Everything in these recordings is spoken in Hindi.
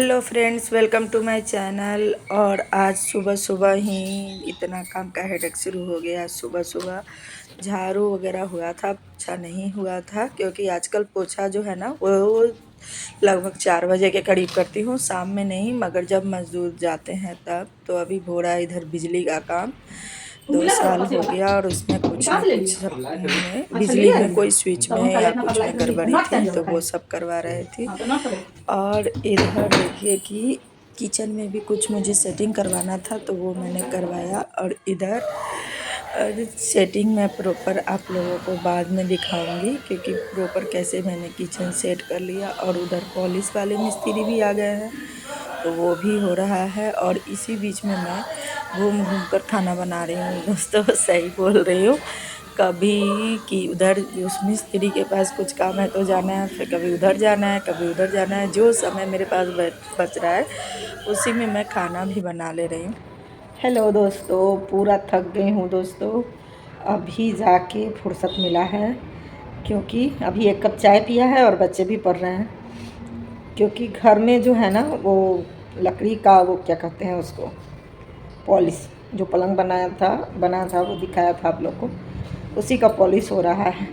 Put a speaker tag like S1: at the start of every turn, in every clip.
S1: Hello friends, welcome to my channel. और आज सुबह सुबह ही इतना काम का हेडेक शुरू हो गया। सुबह सुबह झाड़ू वगैरह हुआ था, पोछा नहीं हुआ था, क्योंकि आजकल पोछा जो है ना वो लगभग 4 बजे के करीब करती हूँ, शाम में नहीं, मगर जब मजदूर जाते हैं तब। तो अभी हो रहा है इधर बिजली का काम। 2 साल हो गया और उसमें कुछ ना कुछ सब में बिजली में कोई स्विच में या कुछ में गड़बड़ी थी, तो वो सब करवा रहे थे। और इधर देखिए कि किचन में भी कुछ मुझे सेटिंग करवाना था, तो वो मैंने करवाया। और इधर सेटिंग मैं प्रॉपर आप लोगों को बाद में दिखाऊंगी, क्योंकि प्रॉपर कैसे मैंने किचन सेट कर लिया। और उधर पॉलिश वाले मिस्त्री भी आ गए हैं, तो वो भी हो रहा है। और इसी बीच में मैं घूम घूम कर खाना बना रही हूँ दोस्तों। सही बोल रही हूँ। कभी कि उधर उस मिस्त्री के पास कुछ काम है तो जाना है, फिर कभी उधर जाना है, कभी उधर जाना है। जो समय मेरे पास बच रहा है उसी में मैं खाना भी बना ले रही हूँ। हेलो दोस्तों, पूरा थक गई हूँ दोस्तों। अभी जाके फुर्सत मिला है, क्योंकि अभी 1 कप चाय पिया है और बच्चे भी पढ़ रहे हैं। क्योंकि घर में जो है ना वो लकड़ी का वो क्या कहते हैं उसको, पॉलिश, जो पलंग बना था वो दिखाया था आप लोग को, उसी का पॉलिश हो रहा है।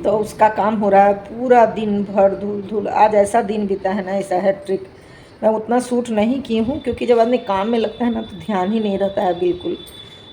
S1: तो उसका काम हो रहा है पूरा दिन भर, धूल धूल। आज ऐसा दिन बीता है ना, ऐसा है ट्रिक। मैं उतना सूट नहीं की हूँ, क्योंकि जब आदमी काम में लगता है ना तो ध्यान ही नहीं रहता है बिल्कुल।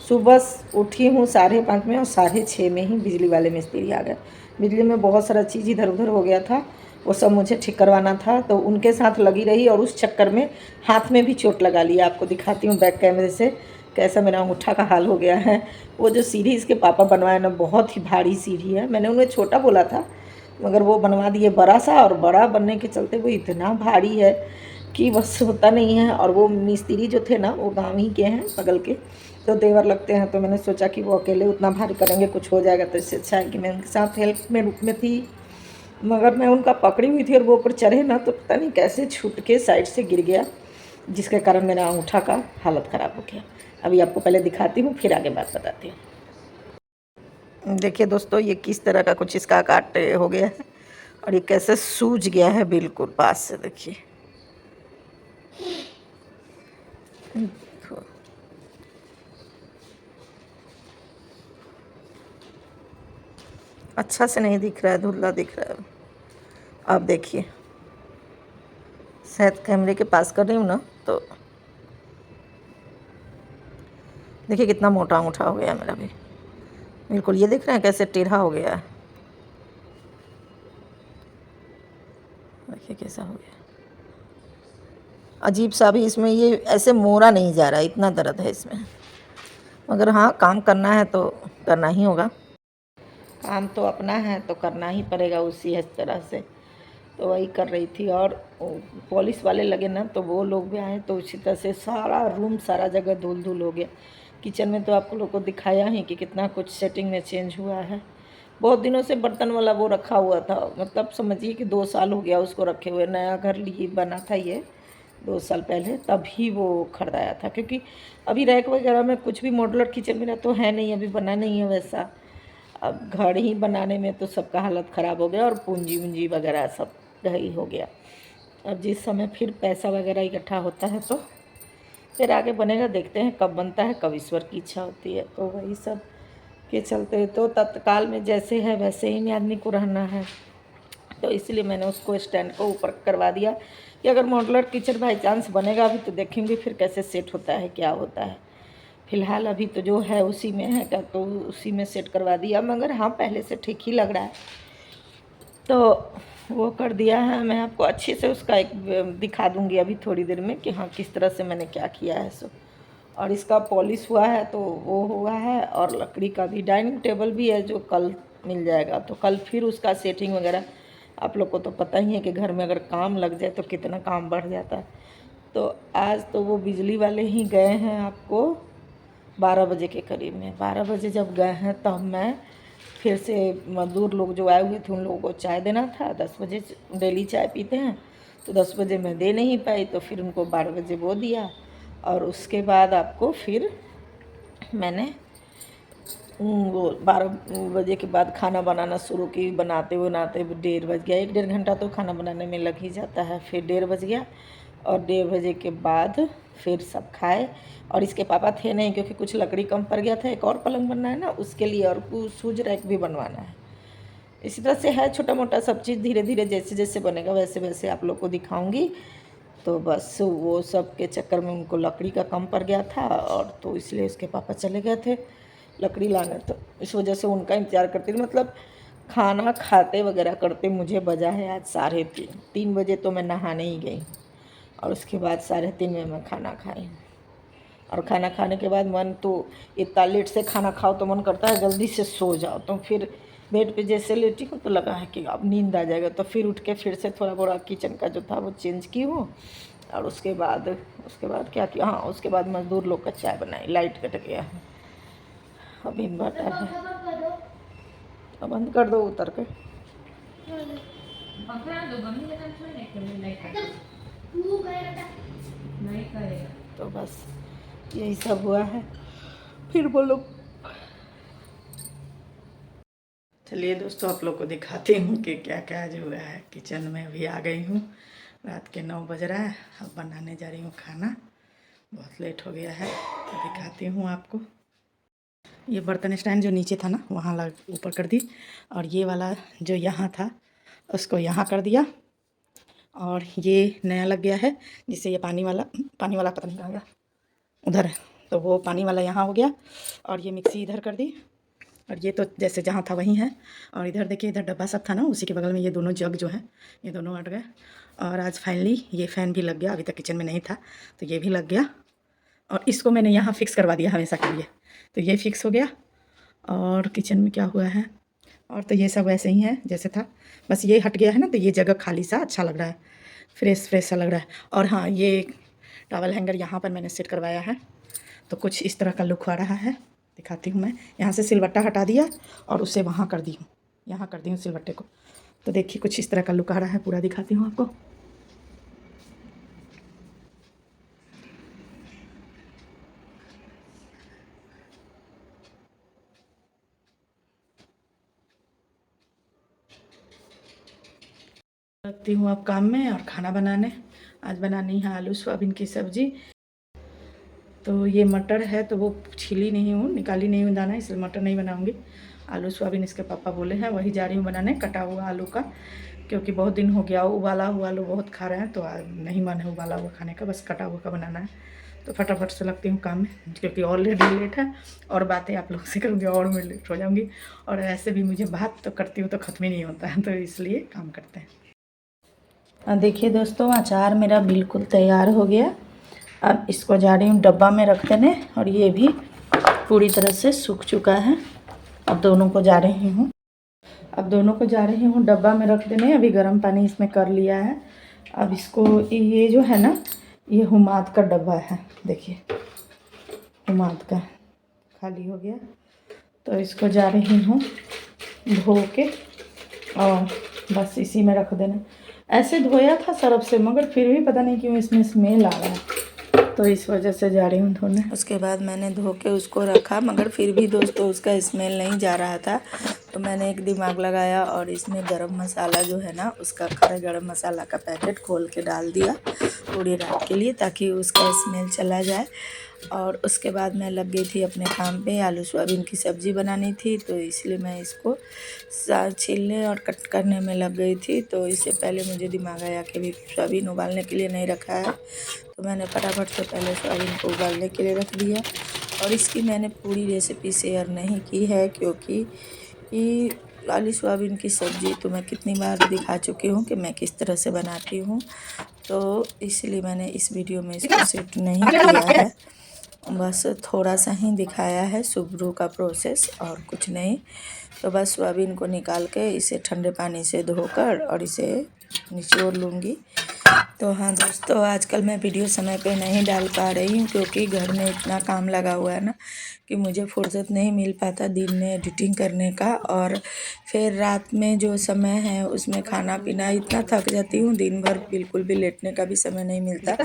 S1: सुबह उठी हूँ 5:30 में और 6:30 में ही बिजली वाले मिस्त्री आ गए। बिजली में बहुत सारा चीज़ इधर उधर हो गया था, वो सब मुझे ठीक करवाना था, तो उनके साथ लगी रही। और उस चक्कर में हाथ में भी चोट लगा लिया। आपको दिखाती हूँ बैक कैमरे से कैसा मेरा अंगूठा का हाल हो गया है। वो जो सीढ़ी इसके पापा बनवाए ना, बहुत ही भारी सीढ़ी है। मैंने उन्हें छोटा बोला था, मगर वो बनवा दिए बड़ा सा, और बड़ा बनने के चलते वो इतना भारी है कि बस होता नहीं है। और वो मिस्त्री जो थे ना वो गाँव ही के हैं, बगल के, तो देवर लगते हैं। तो मैंने सोचा कि वो अकेले उतना भारी करेंगे, कुछ हो जाएगा, तो इससे अच्छा है कि मैं उनके साथ हेल्प में रूप में थी। मगर मैं उनका पकड़ी हुई थी और वो ऊपर चढ़े ना, तो पता नहीं कैसे छूट के साइड से गिर गया, जिसके कारण मेरा अंगूठा का हालत ख़राब हो गया। अभी आपको पहले दिखाती हूँ, फिर आगे बात बताती हूँ। देखिए दोस्तों, ये किस तरह का कुछ इसका काट हो गया है, और ये कैसे सूज गया है बिल्कुल पास से। देखिए अच्छा से नहीं दिख रहा है, धुंधला दिख रहा है। अब देखिए, शायद कैमरे के पास कर रही हूँ ना, तो देखिए कितना मोटा अंगूठा हो गया मेरा भी बिल्कुल। ये देख रहे हैं कैसे टेढ़ा हो गया है, देखिए कैसा हो गया अजीब सा। भी इसमें ये ऐसे मोड़ा नहीं जा रहा है, इतना दर्द है इसमें। मगर हाँ, काम करना है तो करना ही होगा। काम तो अपना है तो करना ही पड़ेगा उसी इस तरह से। तो वही कर रही थी। और पॉलिश वाले लगे ना, तो वो लोग भी आए, तो उसी तरह से सारा रूम, सारा जगह धूल धूल हो गया। किचन में तो आप लोग को दिखाया ही कि कितना कुछ सेटिंग में चेंज हुआ है। बहुत दिनों से बर्तन वाला वो रखा हुआ था, मतलब समझिए कि 2 साल हो गया उसको रखे हुए। नया घर लिए बना था ये 2 साल पहले, तभी वो खरीदाया था। क्योंकि अभी रैक वगैरह में कुछ भी मॉड्यूलर किचन मेरा तो है नहीं, अभी बना नहीं है वैसा। अब घर ही बनाने में तो सबका हालत ख़राब हो गया, और पूंजी वूंजी वगैरह सब ही हो गया। अब जिस समय फिर पैसा वगैरह इकट्ठा होता है तो फिर आगे बनेगा, देखते हैं कब बनता है, कब ईश्वर की इच्छा होती है। तो वही सब के चलते तो तत्काल में जैसे है वैसे ही में आदमी को रहना है। तो इसलिए मैंने उसको स्टैंड को ऊपर करवा दिया कि अगर मॉड्यूलर किचन बाई चांस बनेगा अभी, तो देखेंगे फिर कैसे सेट होता है, क्या होता है। फ़िलहाल अभी तो जो है उसी में है क्या, तो उसी में सेट करवा दिया। मगर हाँ, पहले से ठीक ही लग रहा है, तो वो कर दिया है। मैं आपको अच्छे से उसका एक दिखा दूंगी अभी थोड़ी देर में कि हाँ किस तरह से मैंने क्या किया है सो। और इसका पॉलिश हुआ है तो वो हुआ है, और लकड़ी का भी डाइनिंग टेबल भी है जो कल मिल जाएगा। तो कल फिर उसका सेटिंग वगैरह, आप लोग को तो पता ही है कि घर में अगर काम लग जाए तो कितना काम बढ़ जाता है। तो आज तो वो बिजली वाले ही गए हैं, आपको 12 बजे के करीब में। 12 बजे जब गए हैं तब मैं फिर से, मज़दूर लोग जो आए हुए थे उन लोगों को चाय देना था। 10 बजे डेली चाय पीते हैं, तो 10 बजे मैं दे नहीं पाई, तो फिर उनको 12 बजे वो दिया। और उसके बाद आपको फिर मैंने वो 12 बजे के बाद खाना बनाना शुरू की। बनाते बनाते 1:30 बज गया। 1-1.5 घंटा तो खाना बनाने में लग ही जाता है। फिर 1:30 बज गया और 1:30 बजे के बाद फिर सब खाए। और इसके पापा थे नहीं क्योंकि कुछ लकड़ी कम पड़ गया था। एक और पलंग बनना है ना उसके लिए, और कुछ शूज रैक भी बनवाना है। इसी तरह से है छोटा मोटा सब चीज़। धीरे धीरे जैसे जैसे बनेगा वैसे वैसे आप लोग को दिखाऊंगी। तो बस वो सब के चक्कर में उनको लकड़ी का कम पड़ गया था, और तो इसलिए उसके पापा चले गए थे लकड़ी लाने। तो इस वजह से उनका इंतज़ार करती थी। मतलब खाना खाते वगैरह करते मुझे बजा है आज 3:30। 3 बजे तो मैं नहाने ही गई और उसके बाद 3:30 में मैं खाना खाई। और खाना खाने के बाद मन तो इतना लेट से खाना खाओ तो मन करता है जल्दी से सो जाओ। तो फिर बेड पे जैसे लेटी हूँ तो लगा है कि अब नींद आ जाएगा। तो फिर उठ के फिर से थोड़ा बड़ा किचन का जो था वो चेंज की हूँ। और उसके बाद क्या किया, हाँ उसके बाद मज़दूर लोग का चाय बनाई। लाइट कट गया है, अब इन्वर्टर है। अब बंद कर दो उतर के। तो बस यही सब हुआ है। फिर बोलो। चलिए दोस्तों, आप लोग को दिखाती हूँ कि क्या क्या आज हुआ है। किचन में अभी आ गई हूँ। रात के 9 बज रहा है। अब बनाने जा रही हूँ खाना। बहुत लेट हो गया है। तो दिखाती हूँ आपको। ये बर्तन स्टैंड जो नीचे था ना वहाँ लग ऊपर कर दी, और ये वाला जो यहाँ था उसको यहाँ कर दिया। और ये नया लग गया है जिससे ये पानी वाला पता नहीं कहाँ गया, उधर है। तो वो पानी वाला यहाँ हो गया। और ये मिक्सी इधर कर दी। और ये तो जैसे जहाँ था वहीं है। और इधर देखिए, इधर डब्बा सब था ना उसी के बगल में ये दोनों जग जो हैं ये दोनों हट गए। और आज फाइनली ये फ़ैन भी लग गया। अभी तक किचन में नहीं था तो ये भी लग गया। और इसको मैंने यहाँ फिक्स करवा दिया हमेशा के लिए। तो ये फिक्स हो गया। और किचन में क्या हुआ है, और तो ये सब वैसे ही है जैसे था, बस ये हट गया है ना। तो ये जगह खाली सा अच्छा लग रहा है, फ्रेश फ्रेश सा लग रहा है। और हाँ, ये टॉवल हैंगर यहाँ पर मैंने सेट करवाया है। तो कुछ इस तरह का लुक आ रहा है। दिखाती हूँ मैं। यहाँ से सिलवट्टा हटा दिया और उसे वहाँ कर दी हूँ, यहाँ कर दी हूँ सिलवट्टे को। तो देखिए कुछ इस तरह का लुक आ रहा है। पूरा दिखाती हूँ आपको। लगती हूँ अब काम में और खाना बनाने। आज बनानी है आलू सोयाबीन की सब्ज़ी। तो ये मटर है तो वो छीली नहीं हूँ, निकाली नहीं हूँ दाना, इसलिए मटर नहीं बनाऊँगी। आलू सोयाबीन इसके पापा बोले हैं, वही जा रही हूँ बनाने। कटा हुआ आलू का, क्योंकि बहुत दिन हो गया उबाला हुआ आलू बहुत खा रहे हैं तो नहीं मन है उबाला हुआ खाने का, बस कटा हुआ का बनाना है। तो फटाफट से लगती हूँ काम में, क्योंकि ऑलरेडी लेट है। और बातें आप लोग से करूँगी और मैं लेट हो जाऊँगी। और ऐसे भी मुझे बात तो करती हूँ तो ख़त्म ही नहीं होता है, तो इसलिए काम करते हैं। देखिए दोस्तों, अचार मेरा बिल्कुल तैयार हो गया। अब इसको जा रही हूँ डब्बा में रख देने। और ये भी पूरी तरह से सूख चुका है। अब दोनों को जा रही हूँ डब्बा में रख देने। अभी गर्म पानी इसमें कर लिया है। अब इसको, ये जो है ना, ये हुमाद का डब्बा है। देखिए हुमाद का खाली हो गया। तो इसको जा रही हूँ धो के और बस इसी में रख देना। ऐसे धोया था सरफ से, मगर फिर भी पता नहीं क्यों इसमें स्मेल आ रहा है, तो इस वजह से जा रही हूँ धोने। उसके बाद मैंने धो के उसको रखा, मगर फिर भी दोस्तों उसका स्मेल नहीं जा रहा था। तो मैंने एक दिमाग लगाया और इसमें गरम मसाला जो है ना, उसका खड़ा गरम मसाला का पैकेट खोल के डाल दिया पूरी रात के लिए, ताकि उसका स्मेल चला जाए। और उसके बाद मैं लग गई थी अपने काम पे। आलू सोयाबीन की सब्ज़ी बनानी थी, तो इसलिए मैं इसको छीलने और कट करने में लग गई थी। तो इससे पहले मुझे दिमाग आया कि अभी सोयाबीन उबालने के लिए नहीं रखा है, तो मैंने फटाफट से पहले सोयाबीन को उबालने के लिए रख दिया। और इसकी मैंने पूरी रेसिपी शेयर नहीं की है, क्योंकि आलू सोयाबीन की सब्ज़ी तो मैं कितनी बार दिखा चुकी हूँ कि मैं किस तरह से बनाती हूँ। तो इसलिए मैंने इस वीडियो में इसको सेट नहीं किया है, बस थोड़ा सा ही दिखाया है शुभ्रू का प्रोसेस और कुछ नहीं। तो बस सोयाबीन को निकाल के इसे ठंडे पानी से धोकर और इसे निचोड़ लूँगी। तो हाँ दोस्तों, आजकल मैं वीडियो समय पे नहीं डाल पा रही हूँ क्योंकि घर में इतना काम लगा हुआ है ना कि मुझे फुर्सत नहीं मिल पाता दिन में एडिटिंग करने का। और फिर रात में जो समय है उसमें खाना पीना, इतना थक जाती हूँ, दिन भर बिल्कुल भी लेटने का भी समय नहीं मिलता।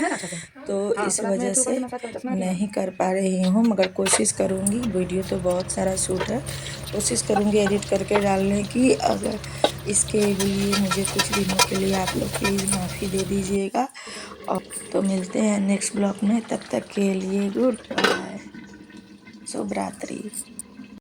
S1: तो इस वजह से नहीं कर पा रही हूँ, मगर कोशिश करूँगी। वीडियो तो बहुत सारा शूट है, कोशिश करूँगी एडिट करके डालने की। अगर इसके लिए मुझे कुछ दिनों के लिए आप लोग प्लीज़ माफ़ी दे दीजिएगा। और तो मिलते हैं नेक्स्ट ब्लॉग में, तब तक के लिए गुड बाय, शुभ रात्रि।